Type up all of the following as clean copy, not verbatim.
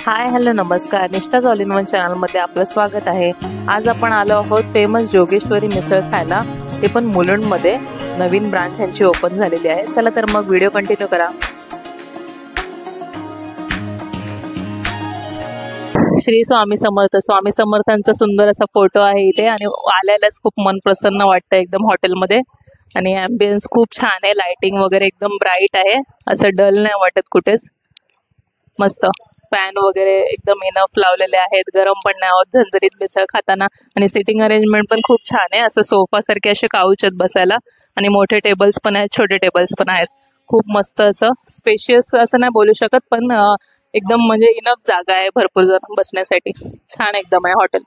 Hi hello नमस्कार, निष्ठाज all in one चॅनलमध्ये आपलं स्वागत आहे। आज आपण आलो आहोत फेमस जोगेश्वरी मिसळ खायला, ते पण मुलुंडमध्ये। नवीन ब्रांच यांची ओपन झालेली आहे। चला तर मग व्हिडिओ कंटिन्यू करा। श्री स्वामी समर्थांचा सुंदर असा फोटो आहे इथे आणि आल्यालाच खूप मन प्रसन्न वाटतं एकदम हॉटेलमध्ये। आणि ॲम्बियन्स खूप छान आहे, लाइटिंग वगैरे एकदम ब्राइट आहे, असं डल नाही वाटत कुठेच। मस्त फॅन वगैरे एकदम इनफ लावलेले आहेत, गरम पण नाही होत झणझणीत मिसळ खाताना। आणि सिटिंग अरेंजमेंट पण खूप छान आहे, असं सोफा सारखे असे काउच आहेत बसायला आणि मोठे टेबल्स पण आहेत, छोटे टेबल्स पण आहेत। खूप मस्त असं स्पेशियस असं नाही बोलू शकत, पण एकदम म्हणजे इनफ जागा आहे भरपूर जण बसण्यासाठी। छान एकदम आहे हॉटेल,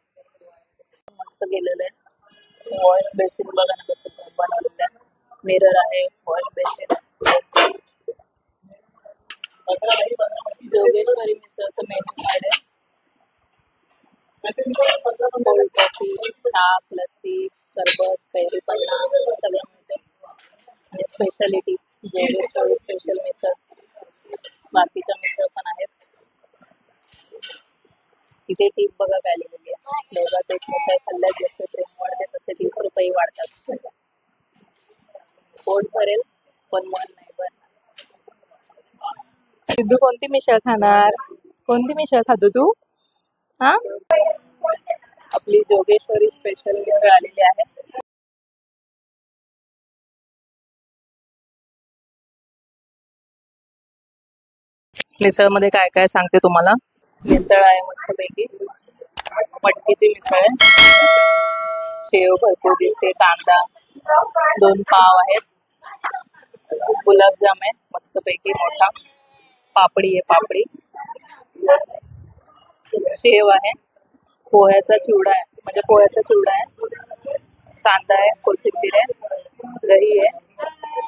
मस्त गेलेलं आहे। वॉश बेसिन बघा ना कसं बनवलेलं आहे, मिरर आहे, वॉश बेसिन। जोगेश्वरी मिसळचं मेन्यू कार्ड आहे। कोल्ड कॉफी, ताक, लस्सी, सरबत, कैरी पन्ना सगळं मिळते। आणि स्पेशालिटी जोगेश्वरी स्पेशल मिसळ, बाकीच्या मिसळ पण आहेत। इथे टीप बघा काय लिहिलेली आहे, फ्लेवर एक मिसळ खाल्ल्यास जसे प्रेम वाढते तसे 30 रुपये वाढतात। पोट भरेल पण मन नाही भरणार। सिद्धू कोणती मिसळ खाणार? कोणती मिसळ खातो तू? हा, आपली जोगेश्वरी स्पेशल मिसळ आलेली आहे। मिसळ मध्ये काय काय सांगते तुम्हाला। मिसळ आहे मस्तपैकी, मटकीची मिसळ आहे, शेव भरपूर दिसते, कांदा, 2 पाव आहेत, गुलाबजाम आहे मस्तपैकी मोठा, पापडी आहे, पापडी, शेव आहे, पोह्याचा चिवडा आहे, म्हणजे पोह्याचा चिवडा आहे, कांदा आहे, कोथिंबीर आहे, दही आहे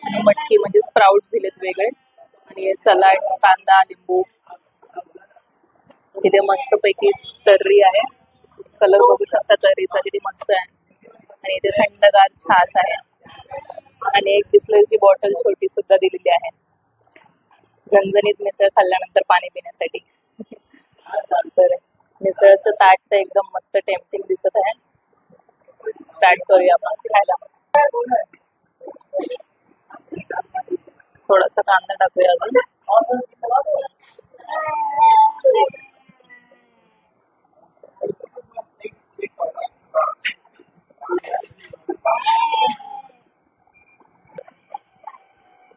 आणि मटकी म्हणजे स्प्राउट्स दिलेत वेगळे, आणि सलाड, कांदा, लिंबू। इथे मस्तपैकी तर्री आहे, कलर बघू शकता तर्रीचा किती मस्त आहे। आणि इथे थंडगार छास आहे आणि एक बिस्लरीची बॉटल छोटी सुद्धा दिलेली आहे, झणझणीत मिसळ खाल्ल्यानंतर पाणी पिण्यासाठी। तर मिसळचं ताट तर एकदम मस्त टेम्पटिंग दिसत आहे। स्टार्ट करूया आपण खायला। थोडासा कांदा टाकूया अजून।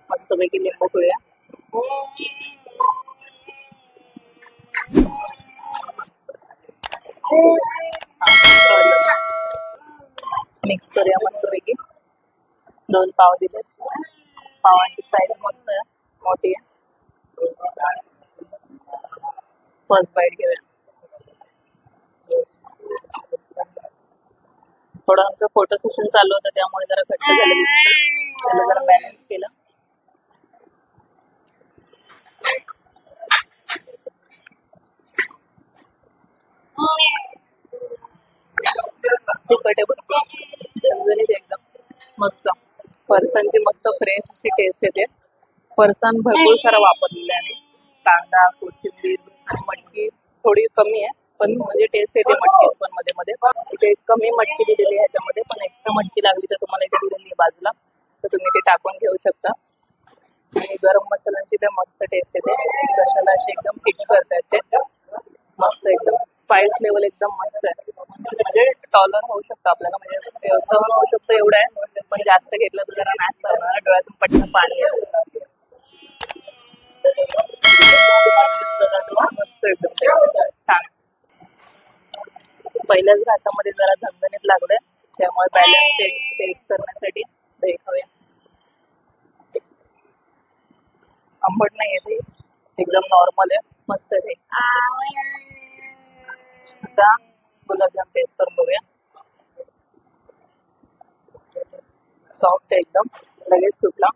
मस्तपैकी लिंबू पिळूया। मिक्स करूया मस्तपैकी। 2 पाव दिले, पावांची साईज मस्त आहे, मोठी आहे। फर्स्ट बाईट घेऊया। थोडं आमचं फोटो सेशन चालू होतं त्यामुळे जरा घट्ट झालेली मिसळ, त्याला जरा बॅलन्स केलं। तिखट आहे, झणझणीत एकदम मस्त, फरसाणची मस्त फ्रेश अशी टेस्ट येते। फरसाण भरपूर सारा वापरलेला आहे, कांदा, कोथिंबीर आणि मटकी थोडी कमी आहे, पण म्हणजे टेस्ट येते मटकीच पण मध्ये मध्ये। इथे कमी मटकी दिलेली आहे ह्याच्यामध्ये, पण एक्स्ट्रा मटकी लागली तर तुम्हाला इथे दिलेली आहे बाजूला, तर तुम्ही ते टाकून घेऊ शकता। आणि गरम मसाल्यांची तर मस्त टेस्ट येते, कशाला असे एकदम फिट करतायत ते, मस्त एकदम स्पाइस लेवल एकदम मस्त आहे, म्हणजे टॉलर होऊ शकतं आपल्याला, म्हणजे सहन होऊ शकतं एवढं आहे, पण जास्त घेतलं तर जरा नाही सहन होणार, डोळ्यातून पटकन पाणी येतं। मस्त एकदम छान। पहिल्याच घासामध्ये जरा झणझणीत लागलंय, त्यामुळे बॅलन्स टेस्ट करण्यासाठी दही खाऊया। आंबट नाही आहे, एकदम नॉर्मल आहे, मस्त आहे। आता गुलाबजाम टेस्ट करून बघूया। सॉफ्ट आहे एकदम, लगेच तुटला।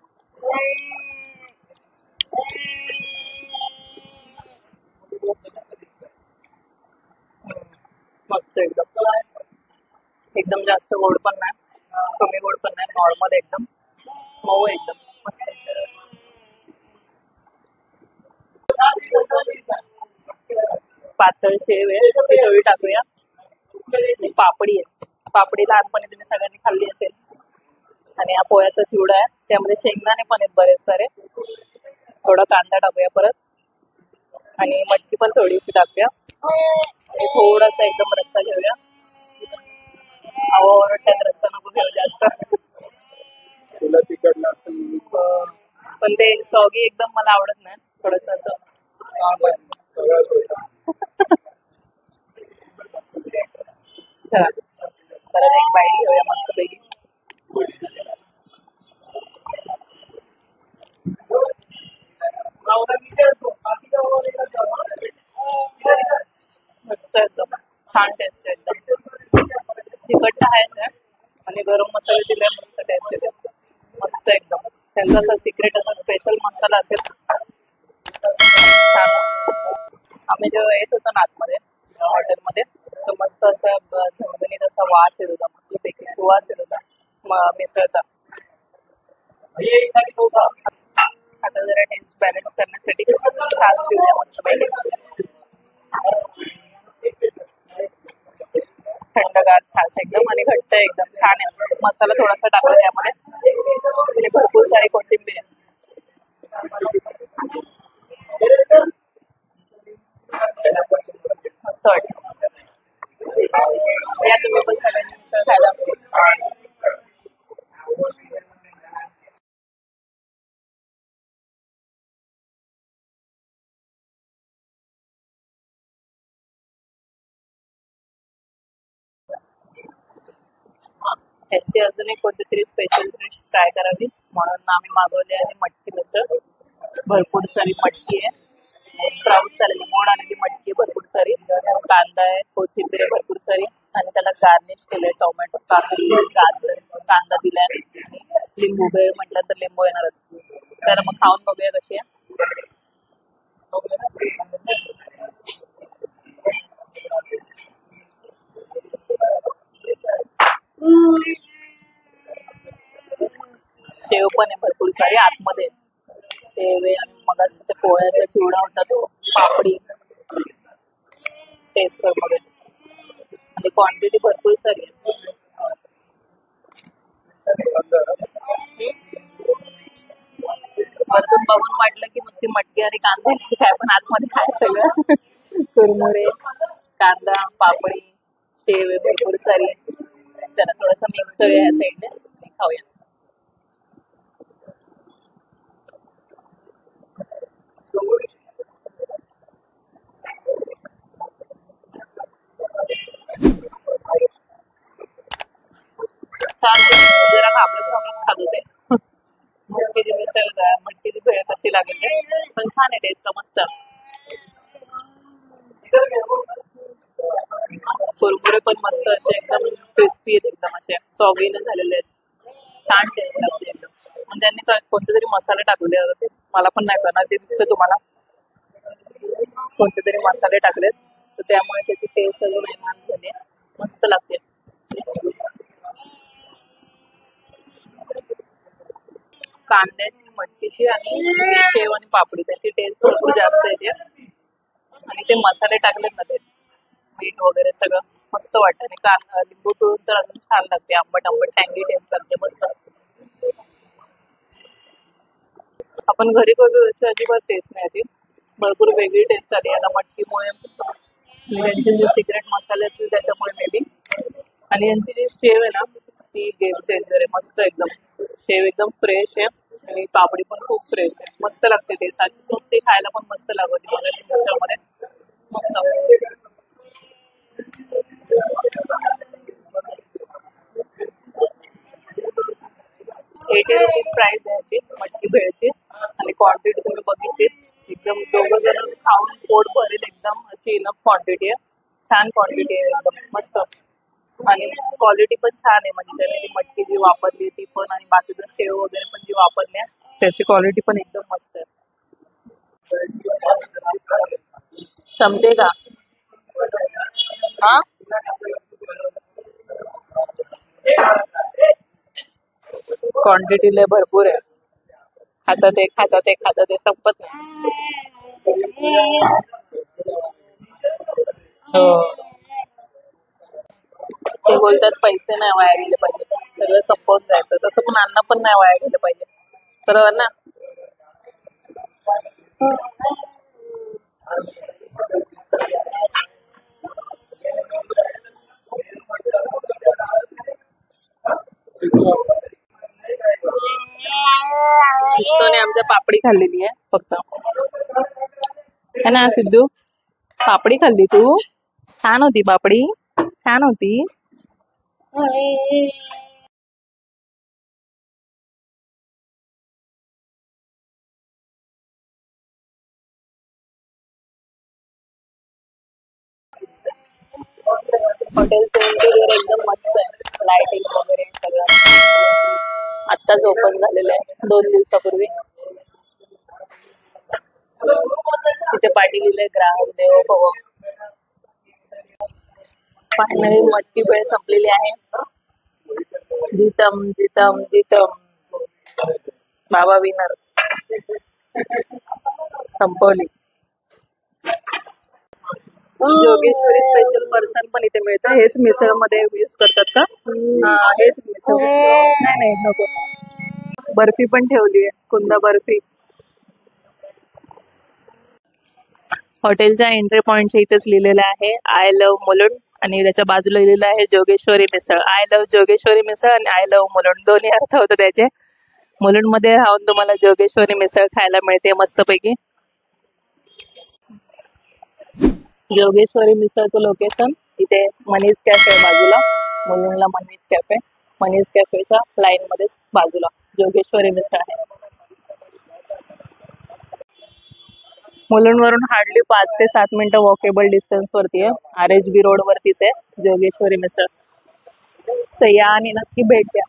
मस्त एकदम, एकदम जास्त गोड पण नाही, कमी गोड पण नाही, नॉर्मल एकदम मऊ एकदम मस्त। पातळ शेव आहे ती थोडी टाकूया. आणि पापडी आहे. पापडी लहानपणी तुम्ही सगळ्यांनी खाल्ली असेल. आणि हा पोह्याचा चिवडा आहे, त्यामध्ये शेंगदाणे पण आहेत बरेच सारे. थोडा कांदा टाकूया परत आणि मटकी पण थोडीशी टाकूया आणि थोडासा एकदम रस्सा घेऊया. आवडत्यात रस्सा नको घेऊ जास्त. पण ते सॉगी एकदम मला आवडत नाही. थोडस असं चला परत एक बाईट घेऊया मस्त पैकी. मस्त एकदम छान टेस्ट एकदम. तिखट तर आहेच आहे आणि गरम मसाले दिले मस्त टेस्ट येते. मस्त एकदम त्यांचा असा सिक्रेट असा स्पेशल मसाला असेल छान. आम्ही जेव्हा येत होतो ना आतमध्ये हॉटेलमध्ये तर मस्त असा झणझणीत असा वास येत होता, मस्त पैकी सुवास येत होता मिसळचा. आता जरा टेस्ट बॅलन्स करण्यासाठी छास पिऊया मस्त पैकी. थंडगार छास एकदम आणि घट्ट एकदम छान आहे. मसाला थोडासा टाकला त्यामध्ये आणि भरपूर सारी कोथिंबीर आहे. मस्त वाटतं. या तुम्ही पण सगळ्यांनी मिसळ खायला. ह्याची अजून एक कोणती तरी स्पेशल डिश ट्राय करावी म्हणून आम्ही मागवली आहे मटकी मिसळ. भरपूर सारी मटकी आहे, स्प्राउट्स आलेली मोड आलेली मटकी भरपूर सारी, कांदा आहे, कोथिंबीर आहे भरपूर सारी आणि त्याला गार्निश केलंय टोमॅटो काकडी गाजर कांदा दिलाय आणि लिंबू. वेळ म्हटलं तर लिंबू येणारच. चला मग खाऊन बघूया कशी आहे. शेव पण आहे भरपूर सारी आतमध्ये. शेव आहे आणि मग असं ते पोह्याचा चिवडा होता तो पापडी टेस्ट मध्ये आणि क्वांटिटी भरपूर सारी आहे. वरतून बघून वाटलं की नुसती मटकी आणि कांदा काय, पण आतमध्ये काय सगळं कुरमुरे कांदा पापडी शेव आहे भरपूर सारी. चला थोडस मिक्स करूया ह्या साईडने आणि खाऊया. छान जरा घाबरत घाबरत खात होते. मटकीची मिसळ मटकीची भेळ कशी लागेल ते, पण छान आहे टेस्ट मस्त. कुरमुरे पण मस्त असे एकदम क्रिस्पी आहेत, एकदम असे सॉगीने झालेले आहेत. छान टेस्ट लागते एकदम. म्हणजे त्यांनी कोणते तरी मसाले टाकले होते, मला पण नाही करणार ते दिसतं तुम्हाला. कोणते तरी मसाले टाकलेत तर त्यामुळे त्याची टेस्ट अजून एनहान्स झाली. मस्त लागते. कांद्याची मटकीची आणि शेव आणि पापडी त्याची टेस्ट भरपूर जास्त येते आणि ते मसाले टाकलेत ना ते मीठ वगैरे सगळं मस्त वाटतं. आणि कांदा लिंबू पिळून तर अजून छान लागते. आंबट आंबट टँगी टेस्ट लागते मस्त. आपण घरी करू अशी अजिबात टेस्ट नाही याची. भरपूर वेगळी टेस्ट आली याला मटकीमुळे. त्यांचे जे सिक्रेट मसाले असतील त्याच्यामुळे मे बी. आणि यांची जी शेव आहे ना ती गेम चेंजर आहे. मस्त एकदम शेव एकदम फ्रेश आहे आणि पापडी पण खूप फ्रेश आहे. मस्त लागते ते. अशी नुसती खायला पण मस्त लागते मला मिसळमध्ये. मस्त 80 रुपीज प्राइस आहे याची मटकी भेळची आणि क्वांटिटी तुम्ही बघितली एकदम दोघं जण खाऊन पोट भरेल एकदम अशी इनफ क्वांटिटी आहे. छान क्वांटिटी आहे एकदम मस्त आणि क्वालिटी पण छान आहे. म्हणजे त्यांनी ती मटकी जी वापरली ती पण आणि बाकीचं शेव वगैरे पण जी वापरली आहे त्याची क्वालिटी पण एकदम मस्त आहे. संपते का हा क्वांटिटी लय भरपूर आहे. खातात ते संपत नाही. हो, ते बोलतात पैसे नाही वाया गेले पाहिजे, सगळं संपवून जायचं, तसं पण अन्न पण नाही वाया गेलं पाहिजे, बरोबर ना? सिद्धूने आमच्या पापडी खाल्लेली आहे फक्त, है ना सिद्धू? पापडी खाल्ली तू? छान होती पापडी, छान होती. हॉटेलचं इंटिरियर एकदम मस्त आहे, लाइटिंग वगैरे सगळं आत्ताच ओपन झालेलं आहे 2 दिवसापूर्वी. तिथे पाठी लिहिलंय ग्राहक देवो भव. फायनली मटकी वेळ संपलेली आहे. जितम जितम जितम बाबा विनर, संपवली. जोगेश्वरी स्पेशल पर्सन पण इथे मिळतं. हेच मिसळ मध्ये यूज करतात का? हा, हेच मिसळ. नाही नाही नको. बर्फी पण ठेवली आहे, कुंदा बर्फी. हॉटेलच्या एंट्री पॉइंटच्या इथेच लिहिलेलं आहे आय लव्ह मुलुंड, आणि त्याच्या बाजूला लिहिलेलं आहे जोगेश्वरी मिसळ. आय लव्ह जोगेश्वरी मिसळ आणि आय लव्ह मुलुंड दोन्ही अर्थ होते त्याचे. मुलुंड मध्ये राहून तुम्हाला जोगेश्वरी मिसळ खायला मिळते मस्तपैकी. जोगेश्वरी मिसळचं लोकेशन इथे मनीष कॅफे बाजूला, मुलुंडला मनीष कॅफे, मनीष कॅफेच्या लाईन मध्येच बाजूला जोगेश्वरी मिसळ आहे. मुलुंड वरून हार्डली 5 ते 7 मिनिटं वॉकेबल डिस्टन्स वरती आहे. RHB रोड वरतीच आहे जोगेश्वरी मिसळ. तर या आणि नक्की भेट द्या.